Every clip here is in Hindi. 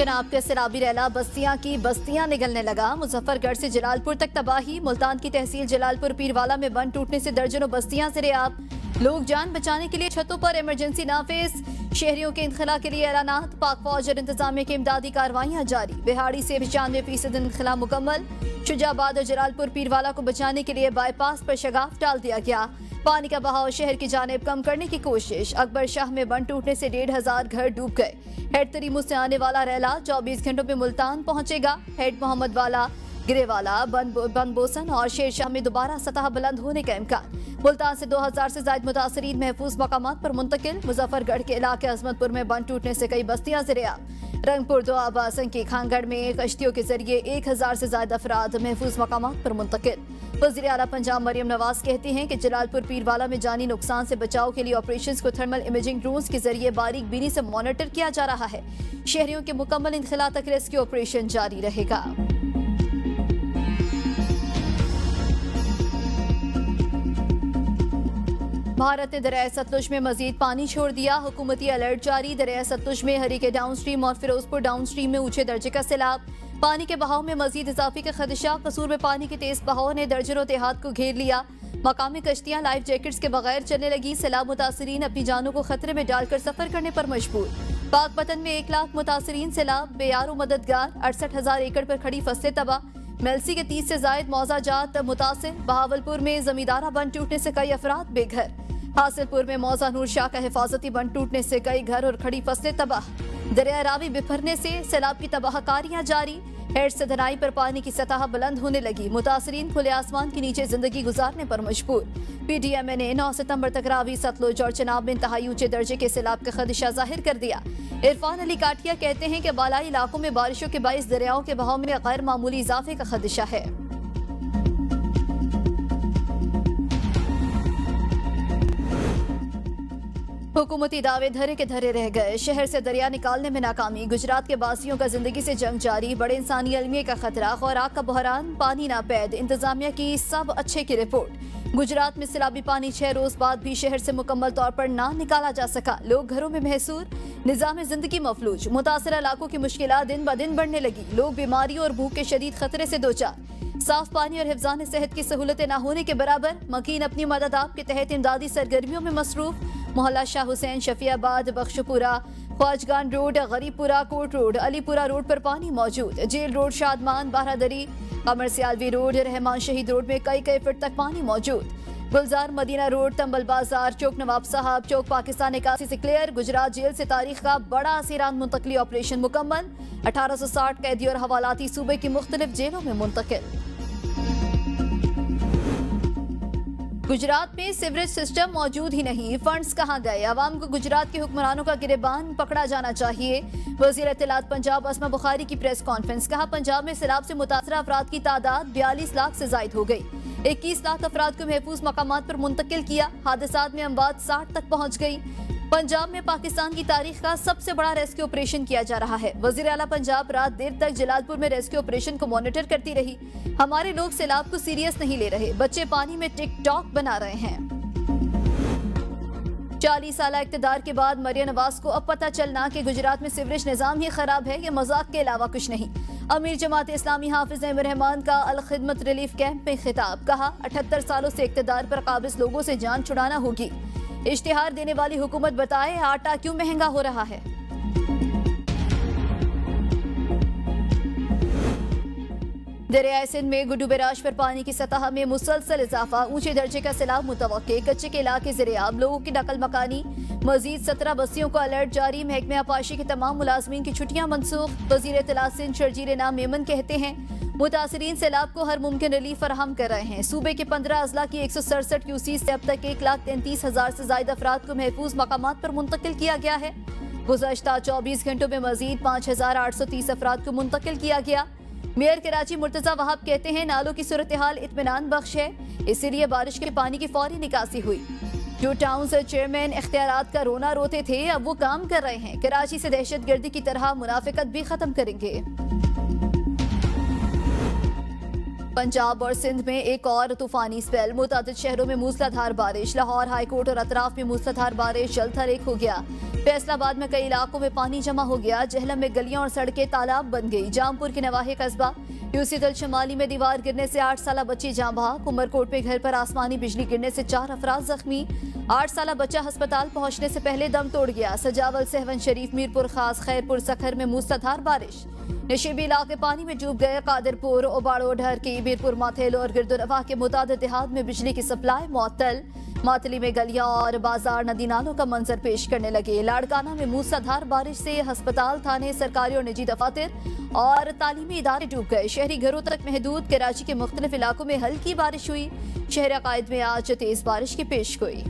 जनाब के सैलाबी रैला बस्तियां की बस्तियां निगलने लगा। मुजफ्फरगढ़ से जलालपुर तक तबाही। मुल्तान की तहसील जलालपुर पीरवाला में बंद टूटने से दर्जनों बस्तियां ज़ेर-ए-आब। लोग जान बचाने के लिए छतों पर इमरजेंसी नाफिज। शहरियों के इनखला के लिए ऐलानात। पाक फौज और इंतजामिया की इमदादी कार्रवाइयां जारी। बिहाड़ी से 95% इनखला मुकम्मल। शुजाबाद और जलालपुर पीरवाला को बचाने के लिए बाईपास पर शगाफ डाल दिया गया। पानी का बहाव शहर की जानिब कम करने की कोशिश। अकबर शाह में बंद टूटने से 1500 घर डूब गए। हेड तरीमू से आने वाला रैला 24 घंटों में मुल्तान पहुंचेगा। हेड मोहम्मद वाला, गिरेवाला, बनबोसन और शेरशाह में दोबारा सतह बुलंद होने का इम्कान। मुल्तान से 2000 से ज्यादा मुतासरीन महफूज मकामात पर मुंतकिल। मुजफ्फरगढ़ के इलाके अजमतपुर में बंद टूटने से कई बस्तियां ज़ेर-ए-आब। रंगपुर दोआबा संकी खानगढ़ में कश्तियों के जरिए 1000 से ज्यादा अफराद महफूज मकामात पर मुंतकिल। वज़ीर आला पंजाब मरियम नवाज कहती हैं कि जलालपुर पीरवाला में जानी नुकसान से बचाव के लिए ऑपरेशन को थर्मल इमेजिंग ड्रोन्स के जरिए बारीक बीनी से मॉनिटर किया जा रहा है। शहरियों के मुकम्मल इनखला तक रेस्क्यू ऑपरेशन जारी रहेगा। भारत ने दरिया सतलुज में मजीद पानी छोड़ दिया। हुकूमती अलर्ट जारी। दरिया सतलुज में हरीके डाउन स्ट्रीम और फिरोजपुर डाउन स्ट्रीम में ऊंचे दर्जे का सैलाब। पानी के बहाव में मजीद इजाफे का खदशा। कसूर में पानी के तेज बहाव ने दर्जनों देहात को घेर लिया। मकामी कश्तियां लाइफ जैकेट्स के बगैर चलने लगी। सैलाब मुतासरीन अपनी जानों को खतरे में डालकर सफर करने पर मजबूर। पाक पतन में 1 लाख मुतासरीन सैलाब बेयारो मददगार। 68,000 एकड़ पर खड़ी फसलें तबाह। मेलसी के 30 से जायद मौजाजात मुतासिर। बहावलपुर में जमींदारा बंद टूटने से कई अफराद बेघर। हासिलपुर में मौजा नूर शाह का हिफाजती बंद टूटने से कई घर और खड़ी फसलें तबाह। दरिया रावी बिफरने से सैलाब की तबाहकारियां जारी। हेड से धनाई पर पानी की सतह बुलंद होने लगी। मुतासरीन खुले आसमान के नीचे जिंदगी गुजारने पर मजबूर। PDMA ने 9 सितंबर तक रावी, सतलुज और चनाब में इंतहाई ऊंचे दर्जे के सैलाब का खदशा जाहिर कर दिया। इरफान अली काटिया कहते हैं कि बालाई इलाकों में बारिशों के बाइस दरियाओं के बहाव में गैर मामूली इजाफे का खदशा है। हुकूमती दावे धरे के धरे रह गए। शहर से दरिया निकालने में नाकामी। गुजरात के बासियों का जिंदगी से जंग जारी। बड़े इंसानी अलमिये का खतरा। खुराक का बहरान। पानी नापैद। इंतजामिया की सब अच्छे की रिपोर्ट। गुजरात में सैलाबी पानी 6 रोज बाद भी शहर से मुकम्मल तौर पर ना निकाला जा सका। लोग घरों में महसूर। निजाम जिंदगी मफलूज। मुतासरा इलाकों की मुश्किलात दिन ब दिन बढ़ने लगी। लोग बीमारी और भूख के शदीद खतरे से दो चार। साफ पानी और हिफ्जान सेहत की सहूलतें न होने के बराबर। मकीन अपनी मदद आप के तहत इमदादी सरगर्मियों में मसरूफ। मोहल्ला Shah Hussain, Shafiabad, Bakhshpura, Khwajgan road, Gharibpura, Kot road, Alipura road पर पानी मौजूद। Jail road, Shadman, Baradari, Qamar Sialvi road, Rehman Shaheed road में कई फीट तक पानी मौजूद। गुलजार मदीना रोड, तंबल बाजार, चौक नवाब साहब, चौक पाकिस्तान निकासी से क्लियर। गुजरात जेल से तारीख का बड़ा असीरान मुंतकली ऑपरेशन मुकम्मल। 1860 कैदी और हवालाती सूबे की मुख्तलिफ जेलों में मुंतकिल। गुजरात में सीवरेज सिस्टम मौजूद ही नहीं। फंड्स कहां गए? अवाम को गुजरात के हुक्मरानों का गिरेबान पकड़ा जाना चाहिए। वजीर इत्तलात पंजाब अस्मा बुखारी की प्रेस कॉन्फ्रेंस। कहा, पंजाब में सैलाब से मुतासरा अफराद की तादाद 42 लाख से जायद हो गई। 21 लाख अफराद को महफूज मकामात पर मुंतकिल किया। हादसात में अमवात 60 तक पहुंच गई। पंजाब में पाकिस्तान की तारीख का सबसे बड़ा रेस्क्यू ऑपरेशन किया जा रहा है। वजीर आला पंजाब रात देर तक जलालपुर में रेस्क्यू ऑपरेशन को मॉनिटर करती रही। हमारे लोग सैलाब को सीरियस नहीं ले रहे। बच्चे पानी में टिकटॉक बना रहे हैं। 40 साल इक़्तिदार के बाद मरियम नवाज को अब पता चलना कि गुजरात में सीवरेज निजाम ही खराब है, ये मजाक के अलावा कुछ नहीं। अमीर जमात इस्लामी हाफिज नईम रहमान का अल खिदमत रिलीफ कैंप में खिताब। कहा, 78 सालों से इक़्तिदार पर काबिज लोगों से जान छुड़ाना होगी। इश्तिहार देने वाली हुकूमत बताए आटा क्यों महंगा हो रहा है। दरियाए सिंध में गुड्डू बैराज पर पानी की सतह में मुसलसल इजाफा। ऊंचे दर्जे का सैलाब मुतवक्के। कच्चे के इलाके ज़ेर-ए-आब। लोगों की नकल मकानी। मजीद 17 बस्तियों को अलर्ट जारी। महकमे आपाशी के तमाम मुलाजमीन की छुट्टियां मनसूख। वजीर इत्तलात सिंध शर्जील नाम मेमन कहते हैं, मुतासरीन सैलाब को हर मुमकिन रिलीफ फराहम कर रहे हैं। सूबे के 15 अजला की 167 क्यूसी से अब तक 1,33,000 से ज्यादा अफराद को महफूज मकामात पर मुंतकिल किया गया है। गुज़श्ता 24 घंटों में मजीद 5,830 अफराद को मुंतकिल किया गया। मेयर कराची मुर्तजा वहाब कहते हैं, नालों की सूरत हाल इत्मीनान बख्श है, इसीलिए बारिश के पानी की फौरी निकासी हुई। जो टाउन से चेयरमैन इख्तियारात का रोना रोते थे, अब वो काम कर रहे हैं। कराची से दहशतगर्दी की तरह मुनाफिकत भी खत्म करेंगे। पंजाब और सिंध में एक और तूफानी स्पेल, मुतादिद शहरों में मूसलाधार बारिश। लाहौर हाईकोर्ट और अतराफ में मूसलाधार बारिश, जल थल हो गया। फैसलाबाद में कई इलाकों में पानी जमा हो गया। जहलम में गलियां और सड़कें तालाब बन गई। जामपुर के नवाहे कस्बा यूसी दल शमाली में दीवार गिरने से 8 साल बच्ची जाँ बहक। उमरकोट में घर पर आसमानी बिजली गिरने से 4 अफराद जख्मी। 8 साल बच्चा अस्पताल पहुंचने से पहले दम तोड़ गया। सजावल, सहवन शरीफ, मीरपुर खास, खैरपुर, सखर में मूसलाधार बारिश। नशीबी इलाके पानी में डूब गए। कादिरपुर, ओबाड़ो, ढरकी, मीरपुर, माथेल और गिरदुनवा के मुतादिद देहात में बिजली की सप्लाई मुअत्तल। मातली में गलियां और बाजार नदी नालों का मंजर पेश करने लगे। लाड़काना में मूसलाधार बारिश से अस्पताल, थाने, सरकारी और निजी दफातर और तालीमी इदारे डूब गए। शहरी घरों तक महदूद। कराची के मुख्तलिफ इलाकों में हल्की बारिश हुई। शहर अकायद में आज तेज बारिश की पेशगोई।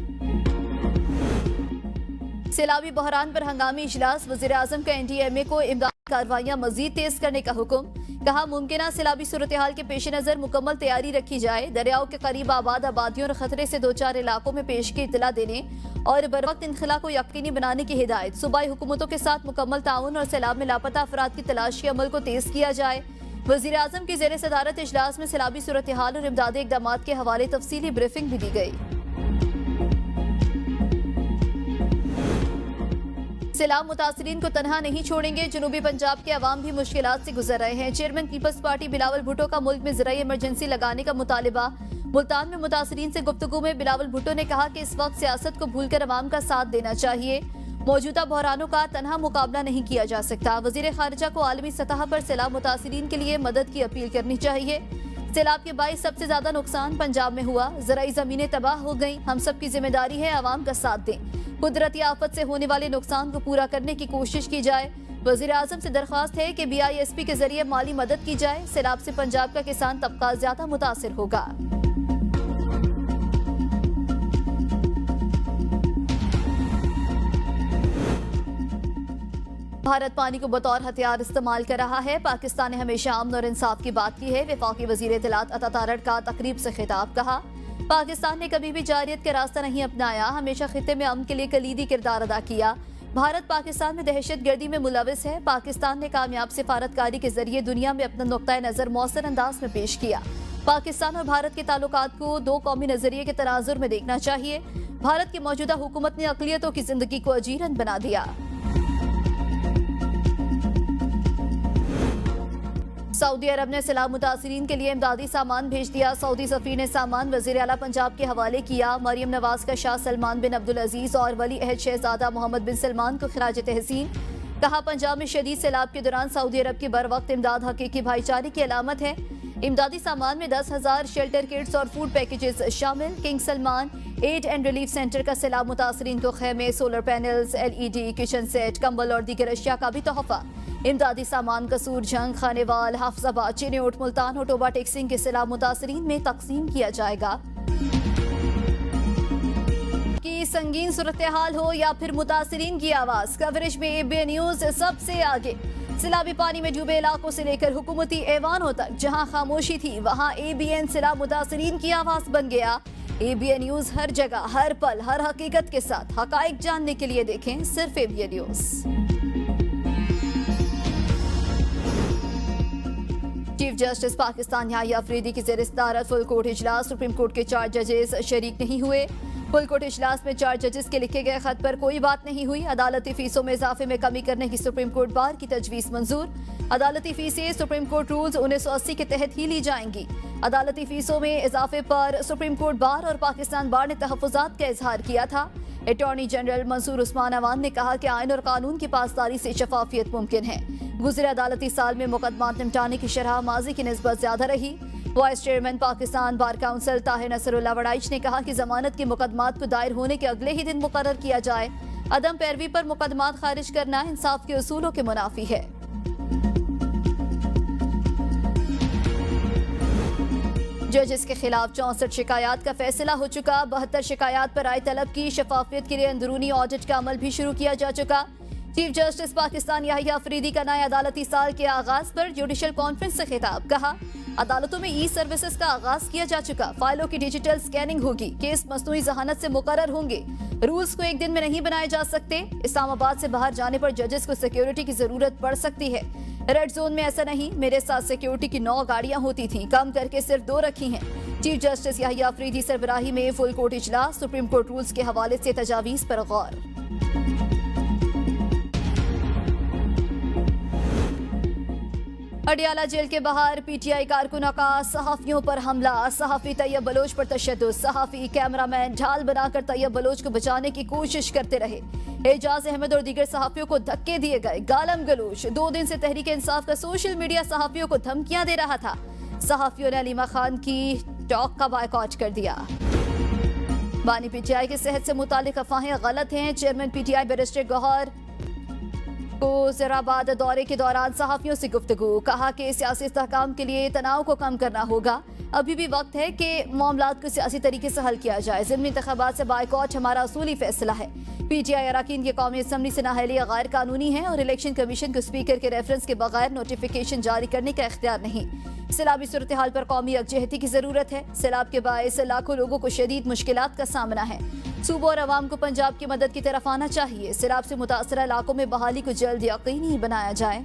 सैलाबी बहरान पर हंगामी इजलास। वज़ीर आज़म का NDMA को इमदादी कार्रवाइयां मजीद तेज करने का हुक्म। कहा, मुमकिन सैलाबी सूरत हाल के पेश नजर मुकम्मल तैयारी रखी जाए। दरियाओं के करीब आबाद आबादियों और खतरे से 2-4 इलाकों में पेश की इतला देने और बर वक्त इनखला को यकीनी बनाने की हिदायत। सूबाई हुकूमतों के साथ मुकम्मल ताउन और सैलाब में लापता अफराद की तलाश के अमल को तेज किया जाए। वज़ीर आज़म की ज़ेर सदारत इजलास में सैलाबी सूरत हाल और इमदादी इक़दाम के हवाले तफसीली ब्रीफिंग भी दी गई। सैलाब मुतासरीन को तनहा नहीं छोड़ेंगे। जनूबी पंजाब के अवाम भी मुश्किलात से गुजर रहे हैं। चेयरमैन पीपल्स पार्टी बिलावल भुट्टो का मुल्क में ज़राई इमरजेंसी लगाने का मुतालिबा। मुल्तान में मुतासरीन से गुफ्तगू में बिलावल भुट्टो ने कहा कि इस वक्त सियासत को भूलकर अवाम का साथ देना चाहिए। मौजूदा बहरानों का तनहा मुकाबला नहीं किया जा सकता। वज़ीर खारिजा को आलमी सतह पर सैलाब मुतासरीन के लिए मदद की अपील करनी चाहिए। सैलाब के बाइस सबसे ज्यादा नुकसान पंजाब में हुआ। ज़राई ज़मीनें तबाह हो गई। हम सब की जिम्मेदारी है अवाम का साथ दें। कुदरती आफत से होने वाले नुकसान को पूरा करने की कोशिश की जाए। वज़ीर आज़म से दरख्वास्त है कि BISP के जरिए माली मदद की जाए। सैलाब से पंजाब का किसान तबका ज्यादा मुतासिर होगा। भारत पानी को बतौर हथियार इस्तेमाल कर रहा है। पाकिस्तान ने हमेशा अमन और इंसाफ की बात की है। वफाकी वज़ीर इत्तलात अता तारड़ का तकरीब से खिताब। कहा, पाकिस्तान ने कभी भी जारियत का रास्ता नहीं अपनाया, हमेशा खित्ते में अमन के लिए कलीदी किरदार अदा किया। भारत पाकिस्तान में दहशत गर्दी में मुलविस है। पाकिस्तान ने कामयाब सिफारतकारी के जरिए दुनिया में अपना नुक्ता नजर मौसर अंदाज में पेश किया। पाकिस्तान और भारत के ताल्लुकात को 2 कौमी नजरिए के तनाजुर में देखना चाहिए। भारत की मौजूदा हुकूमत ने अक़लियतों की जिंदगी को अजीरन बना दिया। सऊदी अरब ने सैलाब मुतासरीन के लिए इमदादी सामान भेज दिया। सऊदी सफीर ने सामान वज़ीर आला पंजाब के हवाले किया। मरियम नवाज का शाह सलमान बिन अब्दुल अजीज और वली अहद शहजादा मोहम्मद बिन सलमान को खिराज तहसीन। कहा, पंजाब में शदीद सैलाब के दौरान सऊदी अरब की बर वक्त इमदाद हकीकी भाईचारे की अलामत है। इमदादी सामान में 10,000 शेल्टर किट्स और फूड पैकेजेस शामिल। King Salman Aid and Relief Centre का सैलाब मुतासरीन को खैमे, solar panels, LED, kitchen set, कंबल और दीगर अशिया का भी तोहफा। इमदादी सामान कसूर जंग, खानेवाल, हाफजाबाद, चिन्योट, मुल्तान और टोबा टेक्सिंग के सैलाब मुतासरीन में तकसीम किया जाएगा। की संगीन सूरत हाल हो या फिर मुतासरीन की आवाज, कवरेज में ABN न्यूज सबसे आगे। सैलाबी पानी में डूबे इलाकों से लेकर हुकूमती ऐवानों तक जहां खामोशी थी वहां ABN सैलाब मुतासरीन की आवाज बन गया। ABN न्यूज हर जगह, हर पल, हर हकीकत के साथ। हकाइक जानने के लिए देखें सिर्फ ABN news. Chief justice Pakistan Yahya Afridi की ज़ेर सदारत फुल कोर्ट इजलास। सुप्रीम कोर्ट के 4 जजेस शरीक नहीं हुए। फुल कोर्ट इजलास में 4 जजेस के लिखे गए खत पर कोई बात नहीं हुई। अदालती फीसों में इजाफे में कमी करने की सुप्रीम कोर्ट बार की तजवीज़ मंजूर। अदालती फीसें सुप्रीम कोर्ट रूल्स 1980 के तहत ही ली जाएंगी। अदालती फीसों में इजाफे पर सुप्रीम कोर्ट बार और पाकिस्तान बार ने तहफ़्फ़ुज़ात का इजहार किया था। अटॉर्नी जनरल मंसूर उस्मान अवान ने कहा कि आइन और कानून की पासदारी से शफाफियत मुमकिन है। गुज़िरे अदालती साल में मुकदमात निपटाने की शरह माजी की निस्बत ज्यादा रही। Vice chairman Pakistan bar council Tahir Nasrullah Waraich ने कहा कि जमानत की मुकदमात को दायर होने के अगले ही दिन मुकर्रर किया जाए। अदम पैरवी पर मुकदमात खारिज करना इंसाफ के उसूलों के मुनाफी है। जजेस के खिलाफ 64 शिकायत का फैसला हो चुका। 72 शिकायत पर राय तलब की। शफाफियत के लिए अंदरूनी ऑडिट का अमल भी शुरू किया जा चुका। चीफ जस्टिस पाकिस्तान याहिया अफरीदी का नए अदालती साल के आगाज पर जुडिशल कॉन्फ्रेंस से खिताब। कहा, अदालतों में ई सर्विसेज का आगाज किया जा चुका, फाइलों की डिजिटल स्कैनिंग होगी, केस मसनूई जहानत से मुकर्रर होंगे, रूल्स को एक दिन में नहीं बनाए जा सकते। इस्लामाबाद से बाहर जाने पर जजेस को सिक्योरिटी की जरूरत पड़ सकती है। रेड जोन में ऐसा नहीं, मेरे साथ सिक्योरिटी की 9 गाड़ियां होती थीं, कम करके सिर्फ 2 रखी हैं। चीफ जस्टिस याहिया अफरीदी सरबराही में फुल कोर्ट इजलास, सुप्रीम कोर्ट रूल्स के हवाले से तजावीज पर गौर। अडियाला जेल के बाहर पीटीआई कारकुना का सहाफियों पर हमला, सहाफी तैयब बलोच पर तशद्दुद, सहाफी कैमरामैन ढाल बनाकर तैयब बलोच को बचाने की कोशिश करते रहे। एजाज अहमद और दीगर सहाफियों को धक्के दिए गए, गालम गलोच। 2 दिन से तहरीक इंसाफ का सोशल मीडिया सहाफियों को धमकियां दे रहा था। सहाफियों ने अलीमा खान की टॉक का बायकॉट कर दिया। बानी पीटीआई के सेहत से मुतालिक अफवाहें गलत हैं, चेयरमैन पीटीआई बैरिस्टर गौहर को ज़राबाद दौरे के दौरान सहाफियों से गुफ्तगू, कहा कि सियासी इस्तेहकाम के लिए तनाव को कम करना होगा, अभी भी वक्त है कि मामलात को सियासी तरीके से हल किया जाए। ज़िमनी इंतखाबात से बायकॉट हमारा असूली फैसला है। पीटीआई अरकान की कौमी असम्बली से नाअहली गैर कानूनी है और इलेक्शन कमीशन को स्पीकर के रेफरेंस के बगैर नोटिफिकेशन जारी करने का इख्तियार नहीं। सैलाबी सूरत हाल पर कौमी यकजहती की जरूरत है। सैलाब के बायस लाखों लोगों को शदीद मुश्किलात का सामना है। सूबों और अवाम को पंजाब की मदद की तरफ आना चाहिए। सैलाब से मुतासरा इलाकों में बहाली को जल्द यकीनी बनाया जाए।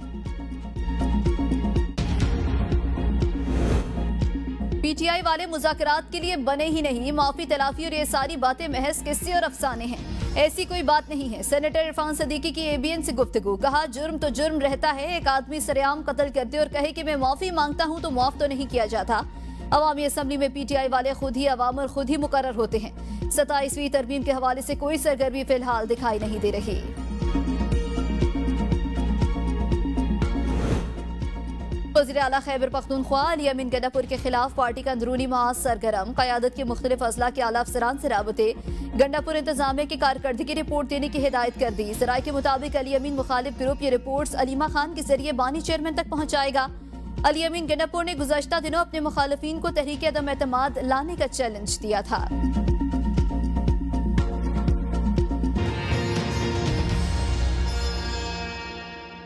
पीटीआई वाले मुज़ाकरात के लिए बने ही नहीं, माफी तलाफी और ये सारी बातें महज किस्से और अफसाने हैं, ऐसी कोई बात नहीं है। सेनेटर इरफान सदीकी की एबीएन से गुफ्तगू, कहा जुर्म तो जुर्म रहता है, एक आदमी सरेआम कत्ल कर दे और कहे कि मैं माफी मांगता हूं तो मुआफ तो नहीं किया जाता। अवामी असम्बली में पीटीआई वाले खुद ही अवाम और खुद ही मुकर्रर होते हैं। 27वीं तरमीम के हवाले से कोई सरगर्मी फिलहाल दिखाई नहीं दे रही। वज़ीर आला खैबर पख्तूनख्वा अली अमीन गंडापुर के खिलाफ पार्टी का अंदरूनी महाज सरगर्म, क़यादत के मुख्तलिफ अज़ला के आला अफसरान से राबते, गंडापुर इंतजामिया की कारकर्दगी रिपोर्ट देने की हिदायत कर दी। ज़राए के मुताबिक अली अमीन मुखालिफ ग्रुप ये रिपोर्ट्स अलीमा खान के जरिए बानी चेयरमैन तक पहुंचाएगा। अली अमीन गंडापुर ने गुज़श्ता दिनों अपने मुखालिफिन को तहरीक अदम एतमाद लाने का चैलेंज दिया था।